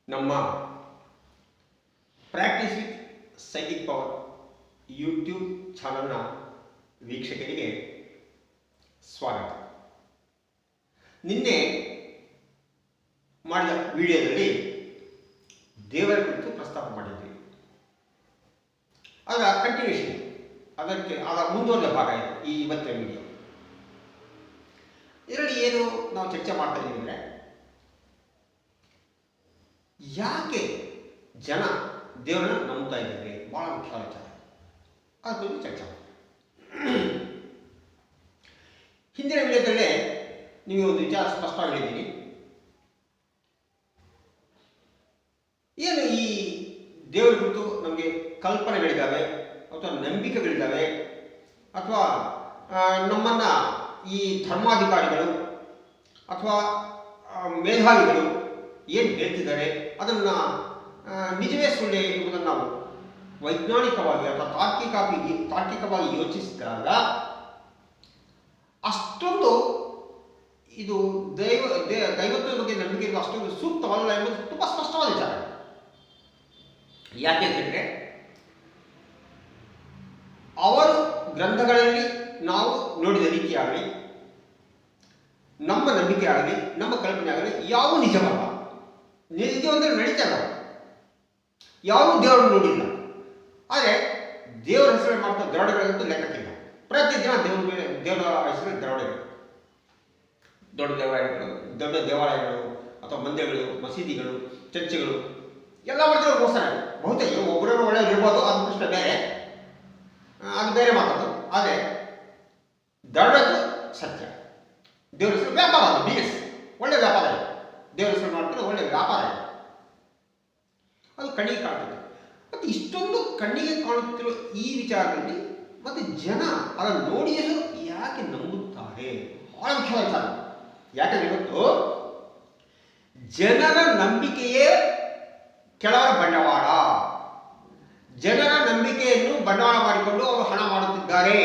ನಮ್ಮ practice with psychic power YouTube ಚಾನಲ್ನ ವೀಕ್ಷಕರಿಗೆ ಸ್ವಾಗತ. ನಿನ್ನೆ ಮಾಡಿದ ವಿಡಿಯೋದಲ್ಲಿ ದೇವರ ಕುರಿತು ಪ್ರಸ್ತಾಪ ಮಾಡಿದ್ವಿ. ಅದರ ಕಂಟಿನ್ಯೂಷನ್, ಅದರ ಮುಂದುವರೆದ ಭಾಗ ಇದೆ ಈ ಇವತ್ತಿನ ವಿಡಿಯೋ. ಇದರಲ್ಲಿ ಏನು ನಾವು ಚರ್ಚೆ ಮಾಡ್ತಾ ಇದ್ದೀವಿ ಅಂದರೆ, ಯಾಕೆ ಜನ ದೇವರನ್ನ ನಂಬ್ತಾ ಇದ್ದಾರೆ, ಬಹಳ ಮುಖ್ಯವಾದ ವಿಚಾರ. ಅದ್ರ ಬಗ್ಗೆ ಚರ್ಚೆ ಮಾಡಿ. ಹಿಂದಿನ ವಿಡಿಯೋದಲ್ಲೇ ನೀವು ಒಂದು ವಿಚಾರ ಸ್ಪಷ್ಟವಾಗಿ ಹೇಳಿದ್ದೀನಿ. ಏನು ಈ ದೇವರ ಕುರಿತು ನಮಗೆ ಕಲ್ಪನೆಗಳಿದ್ದಾವೆ ಅಥವಾ ನಂಬಿಕೆಗಳಿದ್ದಾವೆ, ಅಥವಾ ನಮ್ಮನ್ನ ಈ ಧರ್ಮಾಧಿಕಾರಿಗಳು ಅಥವಾ ಮೇಧಾವಿಗಳು ಏನು ಹೇಳ್ತಿದ್ದಾರೆ ಅದನ್ನು ನಿಜವೇ ಸುಳ್ಳೆ ಎಂಬುದನ್ನು ನಾವು ವೈಜ್ಞಾನಿಕವಾಗಿ ಅಥವಾ ತಾರ್ಕಿಕವಾಗಿ ಯೋಚಿಸಿದಾಗ ಅಷ್ಟೊಂದು ಇದು ದೈವತ್ವದ ಬಗ್ಗೆ ನಂಬಿಕೆ ಅಷ್ಟೊಂದು ಸೂಕ್ತವಲ್ಲ ಎಂಬುದು ತುಂಬ ಸ್ಪಷ್ಟವಾದ ವಿಚಾರ. ಯಾಕೆ ಹೇಳಿದ್ರೆ, ಅವರು ಗ್ರಂಥಗಳಲ್ಲಿ ನಾವು ನೋಡಿದ ರೀತಿಯಾಗಲಿ, ನಮ್ಮ ನಂಬಿಕೆ ಆಗಲಿ, ನಮ್ಮ ಕಲ್ಪನೆ ಆಗಲಿ ಯಾವ ನಿಜವಲ್ಲ. ನಿಜ ಅಂದರೆ ನಡೀತಲ್ಲ, ಯಾವ ದೇವರನ್ನು ನೋಡಿಲ್ಲ. ಆದರೆ ದೇವರ ಹೆಸರು ಮಾಡ್ತಾ ದರೋಡೆಗಳಂತೂ ಲೆಕ್ಕಕ್ಕಿಲ್ಲ. ಪ್ರತಿದಿನ ದೇವರ ಹೆಸರು ದರೋಡೆಗಳು, ದೊಡ್ಡ ದೇವಾಲಯಗಳು ಅಥವಾ ಮಂದಿರಗಳು, ಮಸೀದಿಗಳು, ಚರ್ಚ್ಗಳು ಎಲ್ಲ ಮಾಡ್ತಿರೋ ಮೋಸ. ಬಹುತೇಕ ಒಬ್ಬರನ್ನು ಒಳ್ಳೆಯವರು ಇರ್ಬೋದು, ಅದು ಪ್ರಶ್ನೆ ಬೇರೆ, ಅದು ಬೇರೆ ಮಾತಾಡೋದು. ಆದರೆ ದರೋಡೆದು ಸತ್ಯ. ದೇವರ ಹೆಸರು ವ್ಯಾಪಾರ, ಅದು ಬಿಸ್ನೆಸ್, ಒಳ್ಳೆ ವ್ಯಾಪಾರ ಇದೆ. ದೇವರ ಹೆಸರು ಮಾಡ್ತಾರೆ, ಒಳ್ಳೆ ವ್ಯಾಪಾರ ಇದೆ. ಅದು ಕಣ್ಣಿಗೆ ಕಾಣ್ತದೆ. ಮತ್ತು ಇಷ್ಟೊಂದು ಕಣ್ಣಿಗೆ ಕಾಣುತ್ತಿರುವ ಈ ವಿಚಾರದಲ್ಲಿ ಮತ್ತೆ ಜನ ಅದನ್ನು ನೋಡಿಯಲು ಯಾಕೆ ನಂಬುತ್ತಾರೆ, ಬಹಳ ಮುಖ್ಯವಾದ ವಿಚಾರ. ಯಾಕಂದ್ರೆ ಇವತ್ತು ಜನರ ನಂಬಿಕೆಯೇ ಕೆಲವರ ಬಂಡವಾಳ. ಜನರ ನಂಬಿಕೆಯನ್ನು ಬಂಡವಾಳ ಮಾಡಿಕೊಂಡು ಅವರು ಹಣ ಮಾಡುತ್ತಿದ್ದಾರೆ,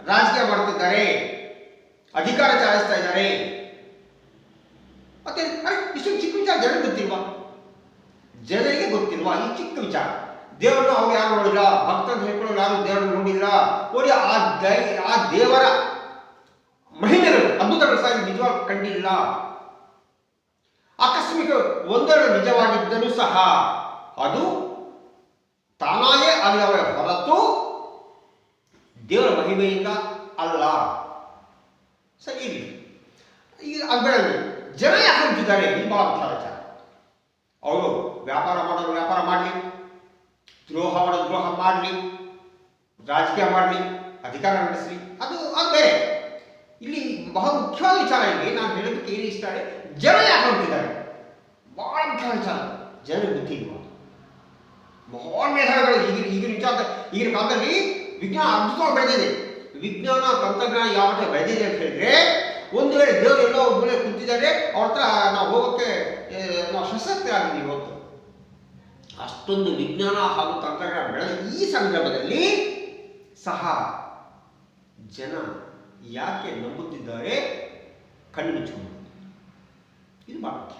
ರಾಜಕೀಯ ಮಾಡುತ್ತಿದ್ದಾರೆ, ಅಧಿಕಾರ ಚಾಲಿಸ್ತಾ ಇದ್ದಾರೆ. ಮತ್ತೆ ಇಷ್ಟೊಂದು ಚಿಕ್ಕ ವಿಚಾರ ಜನರಿಗೆ ಗೊತ್ತಿಲ್ವಾ? ಜನರಿಗೆ ಗೊತ್ತಿಲ್ವಾ ಈ ಚಿಕ್ಕ ವಿಚಾರ? ದೇವರನ್ನು ಅವ್ರು ಯಾರು ನೋಡಿಲ್ಲ, ಭಕ್ತರು ಹೇಳ್ಕೊಳ್ಳೋರು ಯಾರು ದೇವರನ್ನು ನೋಡಿಲ್ಲ. ನೋಡಿ, ಆ ದೇವರ ಮಹಿಮೆಗಳು, ಅದ್ಭುತಗಳು ಸಹ ನಿಜವಾಗಿ ಕಂಡಿಲ್ಲ. ಆಕಸ್ಮಿಕ ಒಂದೆರಡು ನಿಜವಾಗಿದ್ದರೂ ಸಹ ಅದು ತಾನಾಗೇ ಆಗಿದವೇ ಹೊರತು ದೇವರ ಮಹಿಮೆಯಿಂದ ಅಲ್ಲ. ಸರಿ, ಈಗ ಅದ್ಬೇಡ, ಜನ ಯಾಕೆ ಅಂತಿದ್ದಾರೆ, ಇದು ಬಹಳ ಮುಖ್ಯ ವಿಚಾರ. ಅವರು ವ್ಯಾಪಾರ ಮಾಡೋರು ವ್ಯಾಪಾರ ಮಾಡಲಿ, ದ್ರೋಹ ಮಾಡೋದು ದ್ರೋಹ ಮಾಡಲಿ, ರಾಜಕೀಯ ಮಾಡಲಿ, ಅಧಿಕಾರ ನಡೆಸಲಿ, ಅದು ಬೇರೆ. ಇಲ್ಲಿ ಬಹಳ ಮುಖ್ಯವಾದ ವಿಚಾರ. ಇಲ್ಲಿ ನಾನು ಹೇಳೋದಕ್ಕೆ ಏನು ಇಷ್ಟ ಇದೆ, ಜನ ಯಾಕೆ ಅಂತಿದ್ದಾರೆ, ಬಹಳ ಮುಖ್ಯವಾದ ವಿಚಾರ. ಜನರಿಗೆ ಬುದ್ಧಿ ಇಲ್ವಾ? ಮಹಾನ್ ಮೇಧಾವಿಗಳು ಈಗಿನ ಕಾಲದಲ್ಲಿ ವಿಜ್ಞಾನ ಅದ್ಭುತವಾಗಿ ಬೆಳೆದಿದೆ. ವಿಜ್ಞಾನ ತಂತ್ರಜ್ಞಾನ ಯಾವ ಮಟ್ಟ ಬೆಳೆದಿದೆ ಅಂತ ಹೇಳಿದ್ರೆ, ಒಂದು ವೇಳೆ ದೇವರು ಎಲ್ಲೋ ಒಬ್ಬರೇ ಕುಂತಿದ್ದಾರೆ, ಅವ್ರ ಹತ್ರ ನಾವು ಹೋಗೋಕ್ಕೆ ನಾವು ಸಶಕ್ತರಾಗಿದ್ದೀವಿ ಇವತ್ತು. ಅಷ್ಟೊಂದು ವಿಜ್ಞಾನ ಹಾಗೂ ತಂತ್ರಜ್ಞಾನ ಬೆಳೆದ ಈ ಸಂದರ್ಭದಲ್ಲಿ ಸಹ ಜನ ಯಾಕೆ ನಂಬುತ್ತಿದ್ದಾರೆ? ಕಣ್ಣು ಮುಚ್ಚಿಕೊಂಡು. ಇದು ಬಹಳ ಮುಖ್ಯ.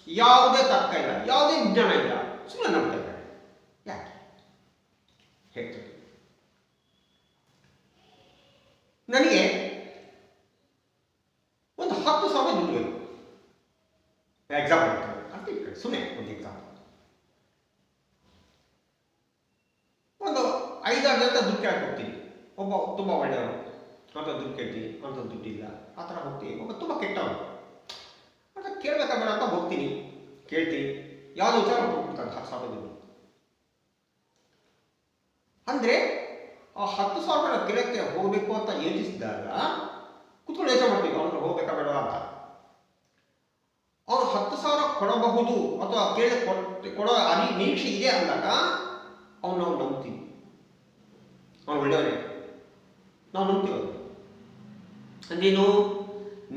ಯಾವುದೇ ತರ್ಕ ಇಲ್ಲ, ಯಾವುದೇ ವಿಜ್ಞಾನ ಇಲ್ಲ, ಸುಮ್ಮನೆ ನಂಬ್ತಾ ಇದ್ದಾರೆ. ಯಾಕೆ ಹೇಳ್ತೀನಿ. ನನಗೆ ಒಂದು 10,000 ದುಡ್ಡು ಬೇಕು. ಎಕ್ಸಾಂಪಲ್ ಇರ್ತದೆ, ಸುಮ್ಮನೆ ಒಂದು ಎಕ್ಸಾಂಪಲ್. ಒಂದು 5-6 ಜನ ದುಡ್ಡು ಕೇಳಕ್ಕೆ ಹೋಗ್ತೀನಿ. ಒಬ್ಬ ತುಂಬ ಒಳ್ಳೆಯವರು, ಅಂತ ದುಡ್ಡು ಕೇಳ್ತೀನಿ, ಅಂತ ದುಡ್ಡಿಲ್ಲ, ಆ ಥರ ಹೋಗ್ತೀನಿ. ಒಬ್ಬ ತುಂಬ ಕೆಟ್ಟವನು, ಅಂತ ಕೇಳಬೇಕಾಗಬೇಡ ಅಂತ ಹೋಗ್ತೀನಿ, ಕೇಳ್ತೀನಿ. ಯಾವುದೋ ವಿಚಾರ ಹೋಗ್ಬಿಡ್ತಾನೆ 10,000 ದುಡ್ಡು. ಅಂದರೆ ಆ 10,000 ಕೇಳಕ್ಕೆ ಹೋಗಬೇಕು ಅಂತ ಯೋಚಿಸಿದಾಗ ಕುತ್ಕೊಂಡು ಯೋಚನೆ ಮಾಡ್ತೀವಿ, ಅವ್ರು ಹೋಗ್ಬೇಕಾ ಬೇಡ ಅಂತ. ಅವ್ರು 10,000 ಕೊಡಬಹುದು ಅಥವಾ ಕೊಡೋ ನಿರೀಕ್ಷೆ ಇದೆ ಅಂದಾಗ ಅವ್ನು ನಾವು ನಂಬ್ತೀವಿ. ಅವನು ಒಳ್ಳೆಯವನೇ, ನಾವು ನಂಬ್ತೀವಿ. ಅವನು ಅಂದ್ರೇನು,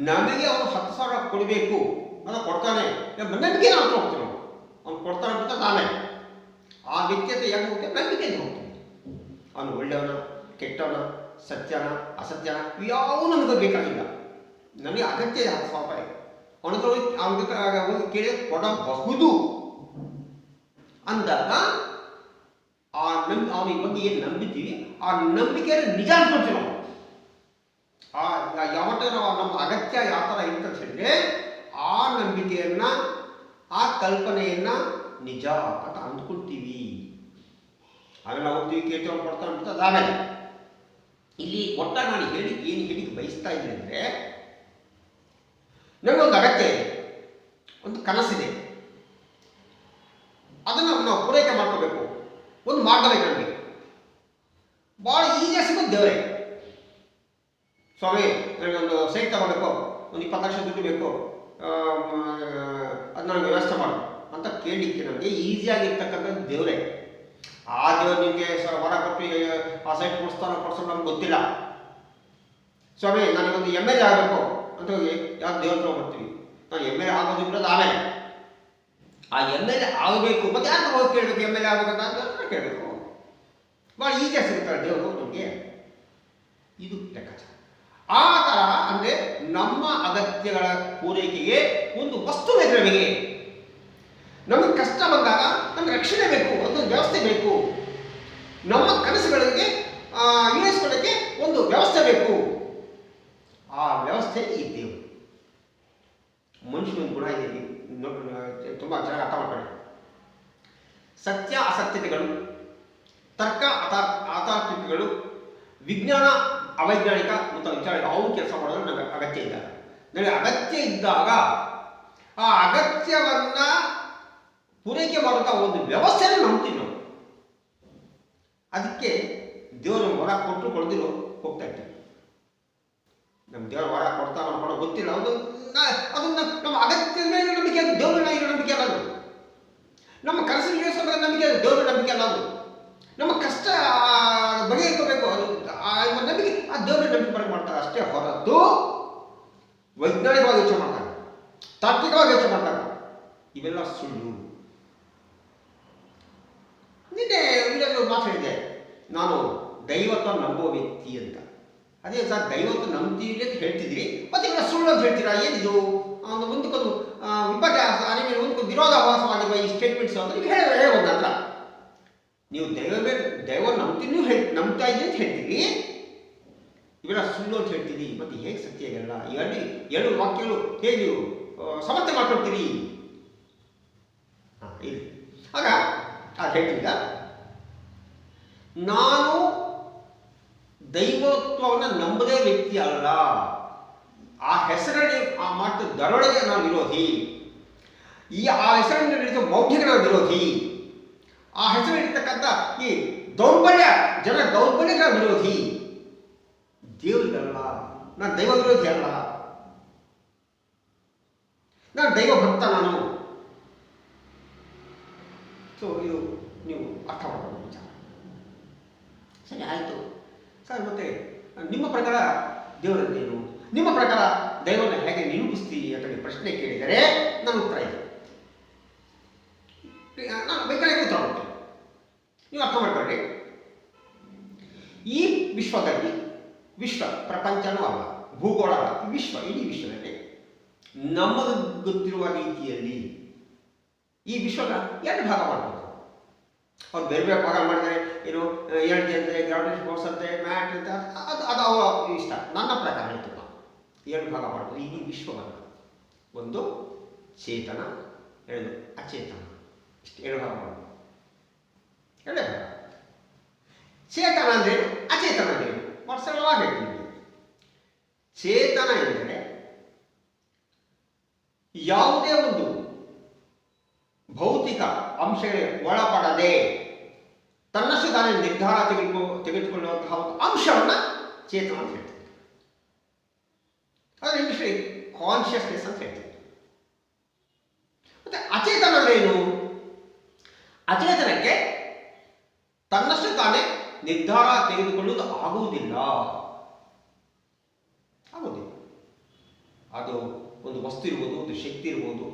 ನಮಗೆ ಅವನು 10,000 ಕೊಡಬೇಕು ಅಂತ ಕೊಡ್ತಾನೆ, ನಂಬಿಕೆ ನಾವು ಹೋಗ್ತೀವಿ. ಅವ್ನು ಕೊಡ್ತಾನೆ ಅಂತ ನಾನೇ ಆ ವ್ಯಕ್ತಿಯತೆ ಯಾಕೆ ಹೋಗ್ತೇವೆ? ನಂಬಿಕೆಯಿಂದ ಹೋಗ್ತೀವಿ. ಅವನು ಒಳ್ಳೆಯವನ, ಕೆಟ್ಟವನ, ಸತ್ಯನ, ಅಸತ್ಯನ, ಯಾವ ನಮಗೆ ಬೇಕಾಗಿಲ್ಲ. ನನಗೆ ಅಗತ್ಯ ಇದೆ 10,000 ರೂಪಾಯಿ. ಅವನ ಹತ್ರ ಹೋಗಿ ಕೇಳಿ ಕೊಡಬಹುದು ಅಂದಾಗ ಅವನಿಗೆ ಬಗ್ಗೆ ಏನು ನಂಬಿದ್ದೀವಿ ಆ ನಂಬಿಕೆಯನ್ನು ನಿಜ ಅನ್ಕೊಳ್ತೀವಿ ನಾವು. ಯಾವತ್ತ ನಮ್ಮ ಅಗತ್ಯ ಯಾವ ಥರ ಇರ್ತದೆ ಹೇಳಿದ್ರೆ ಆ ನಂಬಿಕೆಯನ್ನ ಆ ಕಲ್ಪನೆಯನ್ನ ನಿಜ ಅಂತ ಅಂದ್ಕೊಳ್ತೀವಿ. ಆಮೇಲೆ ಹೋಗ್ತೀವಿ ಕೇಳ್ತೀವಿ ಅವ್ನು ಕೊಡ್ತಾ ಅಂತ ಅದಾಗಲ್ಲ. ಇಲ್ಲಿ ಒಟ್ಟಾಗಿ ನಾನು ಏನು ಹೇಳಿಕ್ಕೆ ಬಯಸ್ತಾ ಇದ್ದೀನಿ ಅಂದರೆ, ನಮಗೊಂದು ಅಗತ್ಯ ಇದೆ, ಒಂದು ಕನಸಿದೆ, ಅದನ್ನು ನಾವು ಪೂರೈಕೆ ಮಾಡ್ಕೋಬೇಕು, ಒಂದು ಮಾರ್ಗ ಬೇಕು ನಮಗೆ. ಭಾಳ ಈಸಿಯಾಗಿ ಸಿಗೋದು ದೇವರೇ. ಸ್ವಾಮಿ ನನಗೊಂದು ಸೈಟ್ ತಗೋಬೇಕು, ಒಂದು 20 ಲಕ್ಷ ದುಡ್ಡು ಬೇಕು, ಅದು ನನಗೆ ವ್ಯವಸ್ಥೆ ಮಾಡು ಅಂತ ಕೇಳಲಿಕ್ಕೆ ನಮಗೆ ಈಸಿಯಾಗಿರ್ತಕ್ಕಂಥದ್ದು ದೇವರೇ. ಆ ದೇವರು ನಿಮಗೆ ಹೊರ ಕೊಟ್ಟು ಆ ಸೈಟ್ ಕೊಡಿಸೋದು ನಮ್ಗೆ ಗೊತ್ತಿಲ್ಲ. ಸ್ವಾಮಿ ನನಗೊಂದು MLA ಆಗಬೇಕು ಅಂತ ಹೋಗಿ ಯಾವ್ದು ದೇವ್ರ ಹತ್ರ ಬರ್ತೀವಿ. ನಾನು MLA ಆಗೋದು ಬಿಡೋದು ಆಮೇಲೆ. ಆ MLA ಆಗಬೇಕು ಮತ್ತೆ ಯಾಕೆ ಹೋಗಿ ಕೇಳಬೇಕು? MLA ಆಗಬೇಕಂತ ದೇವ್ರ ಹತ್ರ ಕೇಳಬೇಕು. ಭಾಳ ಈಸಿಯಾಗಿ ಸಿಗ್ತಾರೆ ದೇವರು ನಮಗೆ. ಇದು ಲೆಕ್ಕಾಚಾರ. ಆ ಥರ ಅಂದರೆ ನಮ್ಮ ಅಗತ್ಯಗಳ ಪೂರೈಕೆಗೆ ಒಂದು ವಸ್ತು ಬೇಕು ನಮಗೆ. ನಮಗೆ ಕಷ್ಟ ಬಂದಾಗ ನಮಗೆ ರಕ್ಷಣೆ ಬೇಕು, ಒಂದು ವ್ಯವಸ್ಥೆ ಬೇಕು. ನಮ್ಮ ಕನಸುಗಳಿಗೆ ಈಡೇರಿಸಿಕೊಳ್ಳೋಕ್ಕೆ ಒಂದು ವ್ಯವಸ್ಥೆ ಬೇಕು. ಆ ವ್ಯವಸ್ಥೆ ಈ ದೇವರು. ಮನುಷ್ಯನ ಗುಣ ಇದೆ, ತುಂಬ ಚೆನ್ನಾಗಿ ಅರ್ಥ ಮಾಡ್ಕೊಳ್ಳಿ. ಸತ್ಯ ಅಸತ್ಯತೆಗಳು, ತರ್ಕ ಅತಾರ್ಕಿಕಗಳು, ವಿಜ್ಞಾನ ಅವೈಜ್ಞಾನಿಕ ಮತ್ತು ವಿಚಾರ ಅವು ಕೆಲಸ ಮಾಡೋದು ನನಗೆ ಅಗತ್ಯ ಇದ್ದಾಗ. ನನಗೆ ಅಗತ್ಯ ಇದ್ದಾಗ ಆ ಅಗತ್ಯವನ್ನ ಪೂರೈಕೆ ಮಾಡುವಂಥ ಒಂದು ವ್ಯವಸ್ಥೆಯನ್ನು ನಂಬ್ತೀವಿ ನಾವು. ಅದಕ್ಕೆ ದೇವರು ಹೊರ ಕೊಟ್ಟರು ಕೊಡದಿರೋ ಹೋಗ್ತಾ ಇರ್ತೀವಿ. ನಮ್ಮ ದೇವರು ಹೊರ ಕೊಡ್ತಾ ನಾವು ಕೊಡೋ ಗೊತ್ತಿಲ್ಲ. ಅದನ್ನ ನಮ್ಮ ಅಗತ್ಯದ ಮೇಲೆ ನಂಬಿಕೆ, ಅದು ದೇವರ ಮೇಲೆ ನಂಬಿಕೆ ಅಲ್ಲ. ಅದು ನಮ್ಮ ಕನಸಿನ ಈಡೇರಿಸೋ ನಂಬಿಕೆ, ಅದು ದೇವರ ನಂಬಿಕೆ ಅಲ್ಲ. ಅದು ನಮ್ಮ ಕಷ್ಟ ಬಗೆಹರಿಸಬೇಕು, ಅದು ನಂಬಿಕೆ ಆ ದೇವರ ನಂಬಿಕೆ ಬರಕ್ಕೆ ಮಾಡ್ತಾರೆ ಅಷ್ಟೇ ಹೊರತು ವೈಜ್ಞಾನಿಕವಾಗಿ ಯೋಚನೆ ಮಾಡ್ತಾರೆ, ತಾತ್ವಿಕವಾಗಿ ಯೋಚನೆ ಮಾಡ್ತಾರೆ. ಇವೆಲ್ಲ ಸುಳ್ಳು. ನಿನ್ನೆ ಇದರಲ್ಲಿ ಮಾತಾಡಿದೆ, ನಾನು ದೈವತ್ವ ನಂಬುವ ವ್ಯಕ್ತಿ ಅಂತ. ಅದೇ ಸರ್, ದೈವತ್ವ ನಂಬ್ತೀವಿ ಅಂತ ಹೇಳ್ತಿದ್ರಿ, ಮತ್ತೆ ಇವೆಲ್ಲ ಸುಳ್ಳು ಅಂತ ಹೇಳ್ತೀರಾ? ಏನಿದು ಒಂದು ಮುಂದಕ್ಕೊಂದು ವಿಪರ್ಯಾಸ, ನಿಮಗೆ ಒಂದಕ್ಕೊಂದು ವಿರೋಧಾಭಾಸವಾಗಿರುವ ಈ ಸ್ಟೇಟ್ಮೆಂಟ್ಸ್ ಅಂತ ನೀವು ಹೇಳ್ಬೋದು ಅಂತ. ನೀವು ದೈವ ನಂಬ್ತೀನಿ ನಂಬ್ತಾ ಇದ್ದೀನಿ ಅಂತ ಹೇಳ್ತೀರಿ, ಇವೆಲ್ಲ ಸುಳ್ಳು ಅಂತ ಹೇಳ್ತೀರಿ. ಮತ್ತೆ ಹೇಗೆ ಸತ್ಯ ಆಗಲ್ಲ? ಎರಡು ವಾಕ್ಯಗಳು ಹೇಗೆ ನೀವು ಸಮರ್ಥನೆ ಮಾಡ್ಕೊಳ್ತೀರಿ? ಇಲ್ಲಿ ಆಗ ಅದು ಹೇಳ್ತಿದ್ದ, ನಾನು ದೈವತ್ವವನ್ನು ನಂಬದೇ ವ್ಯಕ್ತಿ ಅಲ್ಲ. ಆ ಹೆಸರಲ್ಲಿ ಆ ಮಾತು ದರೊಳಗೆ ನಾನು ವಿರೋಧಿ. ಆ ಹೆಸರಲ್ಲಿ ನಡೀತ ಮೌಢ್ಯಕ್ಕೆ ನಾನು ವಿರೋಧಿ. ಆ ಹೆಸರಿರ್ತಕ್ಕಂಥ ಈ ಜನ ದೌರ್ಬಲ್ಯಗಳ ವಿರೋಧಿ. ದೇವರಿಗಲ್ಲ, ನಾನು ದೈವ ವಿರೋಧಿ ಅಲ್ಲ, ನಾನು ದೈವ ಭಕ್ತ. ನಾನು ಸೊ ಇದು ನೀವು ಅರ್ಥ ಮಾಡ್ಕೊಂಡು ವಿಚಾರ. ಸರಿ ಆಯಿತು ಸರ್, ಮತ್ತೆ ನಿಮ್ಮ ಪ್ರಕಾರ ದೇವರನ್ನೇನು, ನಿಮ್ಮ ಪ್ರಕಾರ ದೈವವನ್ನು ಹೇಗೆ ನಿರೂಪಿಸ್ತೀರಿ ಅಂತ ನೀವು ಪ್ರಶ್ನೆ ಕೇಳಿದರೆ ನನ್ನ ಉತ್ತರ ಇದೆ. ನಾನು ಬೇಕಾಗಿ ಉತ್ತರ ಕೊಡ್ತೇನೆ, ನೀವು ಅರ್ಥ ಮಾಡ್ಕೊಳ್ಳಿ. ಈ ವಿಶ್ವದಲ್ಲಿ, ವಿಶ್ವ ಪ್ರಪಂಚನೂ ಅಲ್ಲ, ಭೂಗೋಳ ಅಲ್ಲ, ವಿಶ್ವ, ಇಡೀ ವಿಶ್ವದಲ್ಲಿ ನಮಗೆ ಗೊತ್ತಿರುವ ರೀತಿಯಲ್ಲಿ ಈ ವಿಶ್ವದ 2 ಭಾಗ ಮಾಡ್ಬೋದು. ಅವ್ರು ಬೇರೆ ಬೇರೆ ಭಾಗ ಮಾಡಿದರೆ ಏನು ಎನರ್ಜಿ ಅಂತೆ, ಗ್ರಾವಿಟೇಷನ್ ಫೋರ್ಸ್ ಅಂತೆ, ಮ್ಯಾಟ್ ಅಂತ, ಅದು ಅವರ ಇಷ್ಟ. ನನ್ನ ಪ್ರಕಾರ ಆಯಿತು, 2 ಭಾಗ ಮಾಡ್ಬೋದು ಇಡೀ ವಿಶ್ವವನ್ನು. ಒಂದು ಚೇತನ, 2 ಅಚೇತನ. ಇಷ್ಟು 2 ಭಾಗ ಮಾಡ್ಬೋದು. 2 ಭಾಗ. ಚೇತನ ಅಂದರೆ ಅಚೇತನ ಅಂದರೆ ಸರಳವಾಗಿ ಹೇಳ್ತೀನಿ. ಚೇತನ ಎಂದರೆ ಯಾವುದೇ ಒಂದು ಭೌತಿಕ ಅಂಶಗಳಿಗೆ ಒಳಪಡದೆ ತನ್ನಷ್ಟು ತಾನೇ ನಿರ್ಧಾರ ತೆಗೆದುಕೊಳ್ಳುವಂತಹ ಒಂದು ಅಂಶವನ್ನು ಚೇತನ ಅಂತ ಹೇಳ್ತೀವಿ. ಅದರ ಇಂಗ್ಲಿಷ್ ಕಾನ್ಷಿಯಸ್ನೆಸ್ ಅಂತ ಹೇಳ್ತೀವಿ. ಮತ್ತೆ ಅಚೇತನ ಅಂದ್ರೆ ಏನು? ಅಚೇತನಕ್ಕೆ ತನ್ನಷ್ಟು ತಾನೇ ನಿರ್ಧಾರ ತೆಗೆದುಕೊಳ್ಳುವುದು ಆಗುವುದಿಲ್ಲ. ಅದು ಒಂದು ವಸ್ತು ಇರ್ಬೋದು, ಒಂದು ಶಕ್ತಿ ಇರ್ಬೋದು,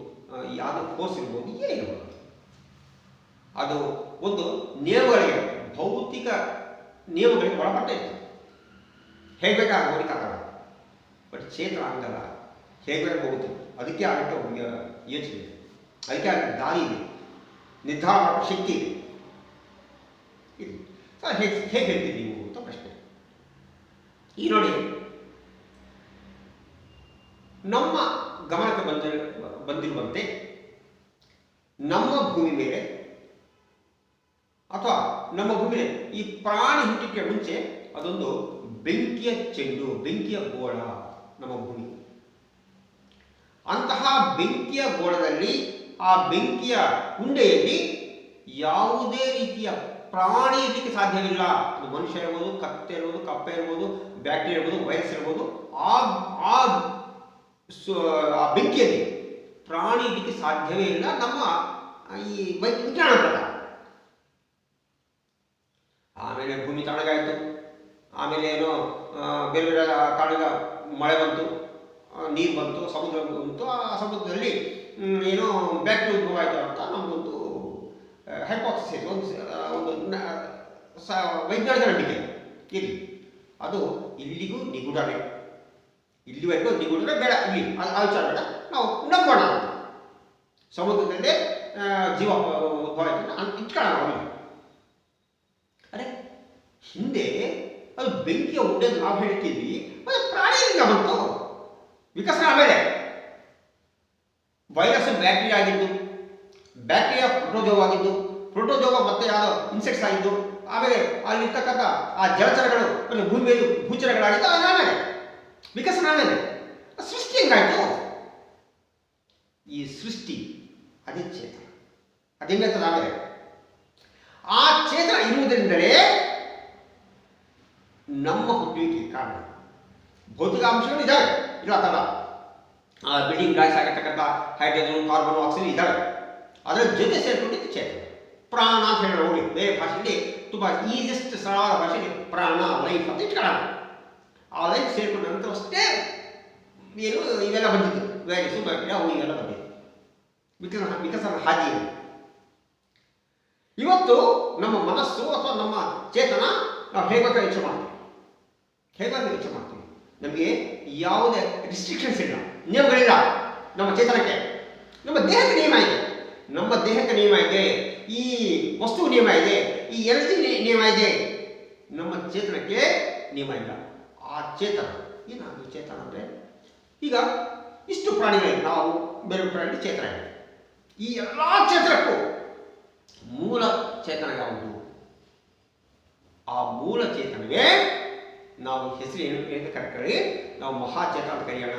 ಯಾವುದೋ ಫೋರ್ಸ್ ಇರ್ಬೋದು, ಏನಿರ್ಬೋದು, ಅದು ಒಂದು ನಿಯಮಗಳಿಗೆ, ಭೌತಿಕ ನಿಯಮಗಳಿಗೆ ಒಳಪಟ್ಟ ಇರ್ತದೆ. ಹೇಗಬೇಕಾಗ ಹೋಲಿಕಾಗಲ್ಲ. ಬಟ್ ಚೇತನ ಹಂಗಲ್ಲ. ಹೇಗೆ ಹೋಗುತ್ತದೆ. ಅದಕ್ಕೆ ಆಗಟ್ಟ ಯೋಚನೆ ಇದೆ, ಅದಕ್ಕೆ ಆಗಟ್ಟ ದಾರಿ ಇದೆ, ನಿರ್ಧಾರ ಮಾಡುವ ಶಕ್ತಿ ಇದೆ. ಇದು ಹೇಗೆ ಹೇಳ್ತೀರಿ ನೀವು ಅಂತ ಪ್ರಶ್ನೆ. ಈ ನೋಡಿ, ನಮ್ಮ ಗಮನಕ್ಕೆ ಬಂದಿರುವಂತೆ ನಮ್ಮ ಭೂಮಿ ಮೇಲೆ ಅಥವಾ ನಮ್ಮ ಭೂಮಿ ಈ ಪ್ರಾಣಿ ಹುಟ್ಟಿಕೆ ಮುಂಚೆ ಅದೊಂದು ಬೆಂಕಿಯ ಚೆಂಡು, ಬೆಂಕಿಯ ಗೋಳ ನಮ್ಮ ಭೂಮಿ. ಅಂತಹ ಬೆಂಕಿಯ ಗೋಳದಲ್ಲಿ, ಆ ಬೆಂಕಿಯ ಉಂಡೆಯಲ್ಲಿ ಯಾವುದೇ ರೀತಿಯ ಪ್ರಾಣಿ ಇರಲಿಕ್ಕೆ ಸಾಧ್ಯವಿಲ್ಲ. ಅದು ಮನುಷ್ಯ ಇರ್ಬೋದು, ಕತ್ತೆ ಇರ್ಬೋದು, ಕಪ್ಪೆ ಇರ್ಬೋದು, ಬ್ಯಾಕ್ಟೀರಿಯಾ ಇರ್ಬೋದು, ವೈರಸ್ ಇರ್ಬೋದು. ಆ ಬೆಂಕಿಯಲ್ಲಿ ಪ್ರಾಣಿ ಇರಲಿಕ್ಕೆ ಸಾಧ್ಯವೇ ಇಲ್ಲ ನಮ್ಮ ಈ ವಿಜ್ಞಾನ ಪ್ರಕಾರ. ಆಮೇಲೆ ಭೂಮಿ ತಣ್ಣಗಾಯಿತು, ಆಮೇಲೆ ಏನೋ ಬೇರೆ ಬೇರೆ ಕಾರಣದ ಮಳೆ ಬಂತು, ನೀರು ಬಂತು, ಸಮುದ್ರ ಬಂತು. ಆ ಸಮುದ್ರದಲ್ಲಿ ಏನೋ ಬ್ಯಾಕ್ಟೀರಿಯಾ ಉದ್ಭವ ಆಯಿತು ಅಂತ ನಮಗೊಂದು ಹೈಪೋಥಿಸಿಸ್, ಒಂದು ವೈಜ್ಞಾನಿಕ ನಂಬಿಕೆ ಇಲ್ಲಿ. ಅದು ಇಲ್ಲಿಗೂ ನಿಗೂಢವೇ, ಇಲ್ಲಿವರೆಗೂ ನಿಗೂಢವೇ ಬೇಡ, ಇಲ್ಲಿ ಆ ವಿಚಾರ ಬೇಡ, ನಾವು ನಂಬೋಣ ಅಂತ. ಸಮುದ್ರದಲ್ಲೇ ಜೀವ ಉದ್ಭವ ಆಯಿತು ಅಂತ ಇಟ್ಕೊಳ್ಳೋಣ. ಅರೆ, ಹಿಂದೆ ಅದು ಬೆಂಕಿಯ ಉಂಡೆ ನಾವು ಹೇಳ್ತೀವಿ, ಮತ್ತೆ ಪ್ರಾಣಿಯಿಂದ ಬಂತು ವಿಕಸನ. ಆಮೇಲೆ ವೈರಸ್ ಬ್ಯಾಕ್ಟೀರಿಯಾ ಆಗಿದ್ದು, ಬ್ಯಾಕ್ಟೀರಿಯಾ ಪ್ರೋಟೋಜೋವ ಆಗಿದ್ದು, ಪ್ರೋಟೋಜೋವ ಮತ್ತೆ ಯಾವುದೋ ಇನ್ಸೆಕ್ಟ್ಸ್ ಆಗಿದ್ದು, ಆಮೇಲೆ ಅಲ್ಲಿರ್ತಕ್ಕಂಥ ಆ ಜಲಚರಗಳು ಅಂದರೆ ಭೂಮಿ ಮೇಲೆ ಭೂಚರಗಳಾಗಿದ್ದು, ಆಮೇಲೆ ವಿಕಸನ. ಆಮೇಲೆ ಸೃಷ್ಟಿ ಹೆಂಗಾಯ್ತು? ಈ ಸೃಷ್ಟಿ ಅದೇ ಚೇತನ, ಅದೇಂಗಾಯ್ತದ. ಆಮೇಲೆ ಆ ಚೇತನ ಇರುವುದರಿಂದಲೇ ನಮ್ಮ ಹುಟ್ಟುವಿಕೆ ಕಾರಣ. ಭೌತಿಕ ಅಂಶಗಳು ಇದ್ದಾವೆ, ಇಲ್ಲ ಅಂತಲ್ಲ. ಬಿಲ್ಡಿಂಗ್ ಗಾಯಸ್ ಆಗಿರ್ತಕ್ಕಂಥ ಹೈಡ್ರೋಜನ್, ಕಾರ್ಬನ್, ಆಕ್ಸಿಜನ್ ಇದ್ದಾವೆ. ಅದರ ಜೊತೆ ಸೇರಿಕೊಂಡಿದ್ದು ಚೇತನ, ಪ್ರಾಣ ಅಂತ ಹೇಳೋಣ. ಹೋಗಿ ಬೇರೆ ಭಾಷೆಯಲ್ಲಿ ತುಂಬ ಈಸಿಯೆಸ್ಟ್ ಸರಳವಾದ ಭಾಷೆಯಲ್ಲಿ ಪ್ರಾಣ, ಲೈಫ್ ಅಂತ ಇಟ್ಕೊಳ್ಳೋಣ. ಆ ಲೈಫ್ ಸೇರಿಕೊಂಡ ನಂತರ ಅಷ್ಟೇ ಏನು ಇವೆಲ್ಲ ಬಂದಿದ್ದು, ವೈರಸ್, ಬ್ಯಾಕ್ಟೀರಿಯಾ, ಅವು ಇವೆಲ್ಲ ಬಂದಿದ್ದು ವಿಕಸನ ಹಾದಿಯಲ್ಲಿ. ಇವತ್ತು ನಮ್ಮ ಮನಸ್ಸು ಅಥವಾ ನಮ್ಮ ಚೇತನ ನಾವು ಹೇಗಾದ್ರೆ ಯೋಚನೆ ಮಾಡ್ತೀವಿ, ಹೇಗಾದ್ರೆ ಯೋಚನೆ ಮಾಡ್ತೀವಿ. ನಮಗೆ ಯಾವುದೇ ರಿಸ್ಟ್ರಿಕ್ಷನ್ಸ್ ಇಲ್ಲ, ನಿಯಮಗಳಿಲ್ಲ ನಮ್ಮ ಚೇತನಕ್ಕೆ. ನಮ್ಮ ದೇಹಕ್ಕೆ ನಿಯಮ ಇದೆ, ನಮ್ಮ ದೇಹಕ್ಕೆ ನಿಯಮ ಇದೆ, ಈ ವಸ್ತು ನಿಯಮ ಇದೆ, ಈ ಎನರ್ಜಿ ನಿಯಮ ಇದೆ. ನಮ್ಮ ಚೇತನಕ್ಕೆ ನಿಯಮ ಇಲ್ಲ. ಆ ಚೇತನ ಏನಾದ್ರು ಚೇತನ ಅಂದರೆ, ಈಗ ಇಷ್ಟು ಪ್ರಾಣಿಗಳಿವೆ, ನಾವು ಬೇರೆ ಪ್ರಾಣಿ ಚೇತನ ಇದೆ. ಈ ಎಲ್ಲ ಚೇತನಕ್ಕೂ ಮೂಲ ಚೇತನ ಯಾವುದು? ಆ ಮೂಲ ಚೇತನವೇ ನಾವು ಹೆಸರು ಏನು ಕರ್ಕೊಳ್ಳಿ, ನಾವು ಮಹಾಚೇತನ ಅಂತ ಕರೆಯೋಣ,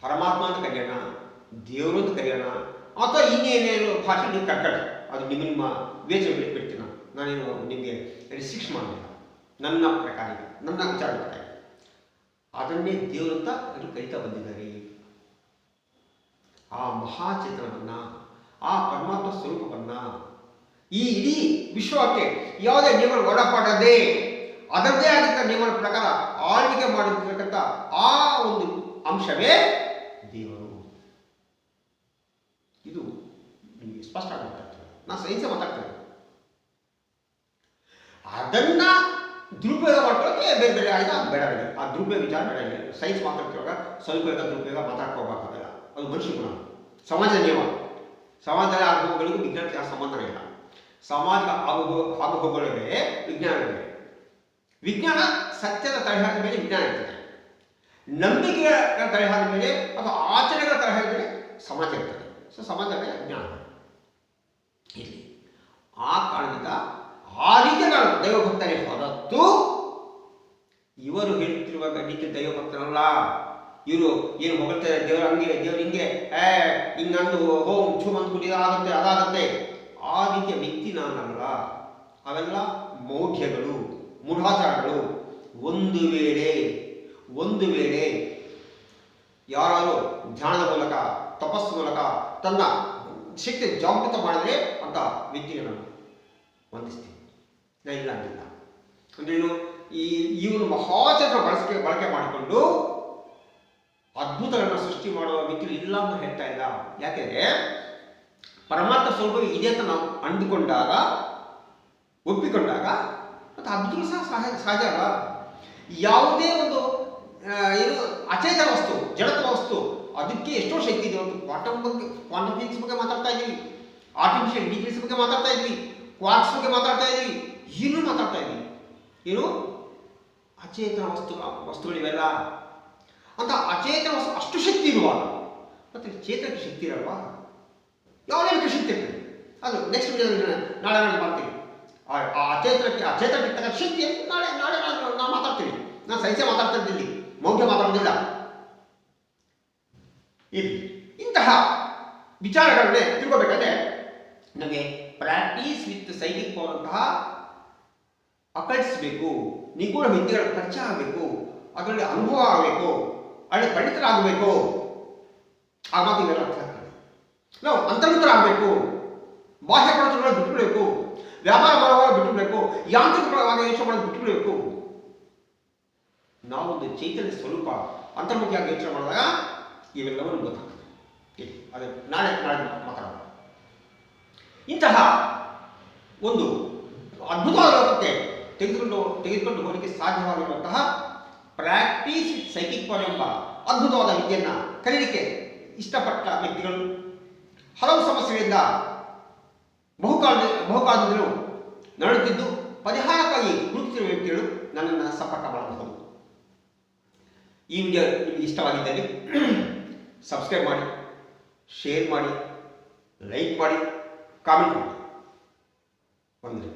ಪರಮಾತ್ಮ ಅಂತ ಕರೆಯೋಣ, ದೇವರು ಅಂತ ಕರೆಯೋಣ, ಅಥವಾ ಇನ್ನೇನೇನು ಭಾಷೆ ನೀವು ಕರ್ಕೊಳ್ಳಿ. ಅದು ನಿಮ್ಮ ವಿವೇಚನೆ ಬಿಡ್ತೀನಿ. ನಾನೇನು ನಿಮಗೆ ರಿಸ್ಟ್ರಿಕ್ಷನ್ ಮಾಡಲಿಲ್ಲ. ನನ್ನ ಪ್ರಕಾರ, ನನ್ನ ವಿಚಾರ ಪ್ರಕಾರ ಅದನ್ನೇ ದೇವರು ಅಂತ ಅವರು ಕರಿತಾ ಬಂದಿದ್ದಾರೆ. ಆ ಮಹಾಚೇತನವನ್ನು, ಆ ಪರಮಾತ್ಮ ಸ್ವರೂಪವನ್ನು ಈ ಇಡೀ ವಿಶ್ವಕ್ಕೆ ಯಾವುದೇ ನಿಯಮ ಒಳಪಡದೆ ಅದರದ್ದೇ ಆಗಿದ್ದ ನಿಯಮದ ಪ್ರಕಾರ ಆಳ್ವಿಕೆ ಮಾಡಿರ್ತಕ್ಕಂಥ ಆ ಒಂದು ಅಂಶವೇ ದೇವರು. ಇದು ನಿಮಗೆ ಸ್ಪಷ್ಟ ಮಾತಾಡ್ತೇನೆ, ನಾನು ಸೈನ್ಸ್ ಮಾತಾಡ್ತೇನೆ. ಅದನ್ನ ದುರುಪಯೋಗ ಮಾಡ್ಕೊಳ್ಳೋಕೆ ಬೇರೆ ಬೇರೆ ಆಯ್ತಾ ಬೇಡ ಬೇಡ. ಆ ದುರುಪಯೋಗ ವಿಚಾರ ಬೇಡ. ಸೈನ್ಸ್ ಮಾತಾಡ್ತಿರುವಾಗ ಸ್ವಲ್ಪಯೋಗ ದುರುಪಯೋಗ ಮಾತಾಡ್ಕೋಬೇಕಾಗಲ್ಲ. ಅದು ಮನುಷ್ಯ ಗುಣ, ಸಮಾಜದ ನಿಯಮ. ಸಮಾಜದ ಆಗುಹೋಗುಗಳಿಗೂ ವಿಜ್ಞಾನಕ್ಕೆ ಯಾವ ಸಂಬಂಧನೇ ಇಲ್ಲ. ಸಮಾಜದ ಆಗುಹೋಗುಗಳೇ ವಿಜ್ಞಾನಗಳೇ. ವಿಜ್ಞಾನ ಸತ್ಯದ ತರಹದ ಮೇಲೆ ವಿಜ್ಞಾನ ಇರ್ತದೆ, ನಂಬಿಕೆಯ ತರಹದ ಮೇಲೆ ಅಥವಾ ಆಚರಣೆಗಳ ತರಹದ ಮೇಲೆ ಸಮಾಜ ಇರ್ತದೆ. ಸೊ ಸಮಾಜ ಮೇಲೆ ವಿಜ್ಞಾನ ಇಲ್ಲಿ. ಆ ಕಾರಣದಿಂದ ಆ ರೀತಿಯ ನಾನು ದೈವಭಕ್ತರೇ ಹೊರತು ಇವರು ಹೇಳ್ತಿರುವ ರೀತಿಯ ದೈವಭಕ್ತರಲ್ಲ. ಇವರು ಏನು ಹೊಗಳ್ತಾರೆ, ದೇವರು ಹಂಗೆ, ದೇವ್ರು ಹಿಂಗೆ, ಹಿಂಗಂದು ಹೋಮ್ ಚೂಮ್ ಅಂದ್ಕೊಂಡು ಆಗುತ್ತೆ ಅದಾಗುತ್ತೆ. ಆ ರೀತಿಯ ವ್ಯಕ್ತಿ ನಾನಲ್ಲ. ಅವೆಲ್ಲ ಮೌಢ್ಯಗಳು, ಮೂಢಾಚಾರಗಳು. ಒಂದು ವೇಳೆ ಯಾರಾದರೂ ಧ್ಯಾನದ ಮೂಲಕ, ತಪಸ್ಸು ಮೂಲಕ ತನ್ನ ಶಕ್ತಿ ಜಾಗೃತ ಮಾಡಿದ್ರೆ ಅಂತ ವ್ಯಕ್ತಿಗೆ ನಾನು ವಂದಿಸ್ತೀನಿ. ನಾನು ಇಲ್ಲ ಅಂದಿಲ್ಲ. ಅಂದ್ರೇನು, ಇವನು ಮಹಾಚೇತನ ಬಳಕೆ ಮಾಡಿಕೊಂಡು ಅದ್ಭುತಗಳನ್ನು ಸೃಷ್ಟಿ ಮಾಡುವ ವ್ಯಕ್ತಿಗಳು ಇಲ್ಲ ಅಂತ ಹೇಳ್ತಾ ಇಲ್ಲ. ಯಾಕೆಂದರೆ ಪರಮಾತ್ಮ ಸ್ವಲ್ಪ ಇದೆ ಅಂತ ನಾವು ಅಂದುಕೊಂಡಾಗ, ಒಪ್ಪಿಕೊಂಡಾಗ ಮತ್ತು ಅದ್ಭುತಗಳು ಸಹ ಸಹಜ ಅಲ್ಲ. ಯಾವುದೇ ಒಂದು ಏನು ಅಚೇತನ ವಸ್ತು, ಜಡತ್ವ ವಸ್ತು ಅದಕ್ಕೆ ಎಷ್ಟೋ ಶಕ್ತಿ ಇದೆ. ಇವತ್ತು ಕ್ವಾಂಟಮ್ ಫಿಸಿಕ್ಸ್ ಬಗ್ಗೆ ಮಾತಾಡ್ತಾ ಇದ್ದೀವಿ, ಆರ್ಟಿಫಿಷಿಯಲ್ ಇಂಟೆಲಿಜೆನ್ಸ್ ಬಗ್ಗೆ ಮಾತಾಡ್ತಾ ಇದ್ವಿ, ಕ್ವಾರ್ಕ್ಸ್ ಬಗ್ಗೆ ಮಾತಾಡ್ತಾ ಇದ್ವಿ, ಏನು ಮಾತಾಡ್ತಾ ಇದ್ವಿ, ಏನು ಅಚೇತನ ವಸ್ತುಗಳಿವೆಲ್ಲ ಅಂತ. ಅಚೇತನ ವಸ್ತು ಅಷ್ಟು ಶಕ್ತಿ ಇರುವಾಗ ಮತ್ತೆ ಚೇತನಕ್ಕೆ ಶಕ್ತಿ ಇರಲ್ವಾ? ಯಾವುದೇ ಶಕ್ತಿ ಇರ್ತದೆ. ಅದು ನೆಕ್ಸ್ಟ್ ವಿಡಿಯೋದಲ್ಲಿ ನಾಳೆ ಮಾಡ್ತೀನಿ. ಆ ಅಚೇತನಕ್ಕೆ ತಕ್ಕ ಶಕ್ತಿ ನಾಳೆ ನಾನು ಮಾತಾಡ್ತೀನಿ. ನಾನು ಸೈನ್ಸೇ ಮಾತಾಡ್ತಾ ಇದ್ದೀನಿ, ಮೌಢ್ಯ ಮಾತಾಡೋದಿಲ್ಲ. ಇಂತಹ ವಿಚಾರಗಳನ್ನೇ ತಿಳ್ಕೋಬೇಕಾದ್ರೆ ನಮಗೆ ಪ್ರಾಕ್ಟೀಸ್ ವಿತ್ ಸೈಕಿಕ್ ಪವರ್ ಅಂತಹ ಅಕಲ್ಟ್ಸ್ ಬೇಕು, ನಿಗೂಢ ವಿದ್ಯೆಗಳ ಪರಿಚಯ ಆಗಬೇಕು, ಅದರಲ್ಲಿ ಅನುಭವ ಆಗಬೇಕು, ಅಲ್ಲಿ ಪಂಡಿತರಾಗಬೇಕು. ಆ ಮಾತು ಇವೆಲ್ಲ ಅರ್ಥ ಆಗ್ತದೆ. ನಾವು ಅಂತರ್ಮುಖರಾಗಬೇಕು, ಬಾಹ್ಯ ಪ್ರವಚನಗಳನ್ನು ಬಿಟ್ಟುಬಿಡಬೇಕು, ವ್ಯಾಪಾರ ಮಾಡುವಾಗ ಬಿಟ್ಟುಬಿಡಬೇಕು, ಯಾಂತ್ರಿಕವಾಗಿ ಯೋಚನೆ ಮಾಡೋದು ಬಿಟ್ಟುಬಿಡಬೇಕು. ನಾವೊಂದು ಚೈತನ್ಯ ಸ್ವರೂಪ ಅಂತರ್ಮುಖಿಯಾಗಿ ಯೋಚನೆ ಮಾಡಿದಾಗ ಇವೆಲ್ಲವೂ ಗೊತ್ತಾಗ್ತದೆ. ಅದೇ ನಾಳೆ ಮಾತಾಡೋಣ. ಇಂತಹ ಒಂದು ಅದ್ಭುತವಾದ ಲೋಕಕ್ಕೆ ತೆಗೆದುಕೊಂಡು ಹೋಗಲಿಕ್ಕೆ ಸಾಧ್ಯವಾಗಿರುವಂತಹ ಪ್ರಾಕ್ಟೀಸ್ ವಿತ್ ಸೈಕಿಕ್ ಪವರ್ ಎಂಬ ಅದ್ಭುತವಾದ ವಿದ್ಯೆಯನ್ನು ಕಲಿಯಲಿಕ್ಕೆ ಇಷ್ಟಪಟ್ಟ ವ್ಯಕ್ತಿಗಳು, ಹಲವು ಸಮಸ್ಯೆಗಳಿಂದ ಬಹುಕಾಲದಿಂದಲೂ ನರಳುತ್ತಿದ್ದು ಪರಿಹಾರಕ್ಕಾಗಿ ಹುಡುಕುತ್ತಿರುವ ವ್ಯಕ್ತಿಗಳು ನನ್ನನ್ನು ಸಂಪರ್ಕ ಮಾಡಬಹುದು. ಈ ವಿಡಿಯೋ ನಿಮಗೆ ಇಷ್ಟವಾಗಿದ್ದಲ್ಲಿ ಸಬ್ಸ್ಕ್ರೈಬ್ ಮಾಡಿ, ಶೇರ್ ಮಾಡಿ, ಲೈಕ್ ಮಾಡಿ, ಕಾಮೆಂಟ್ ಮಾಡಿ. ವಂದನೆ.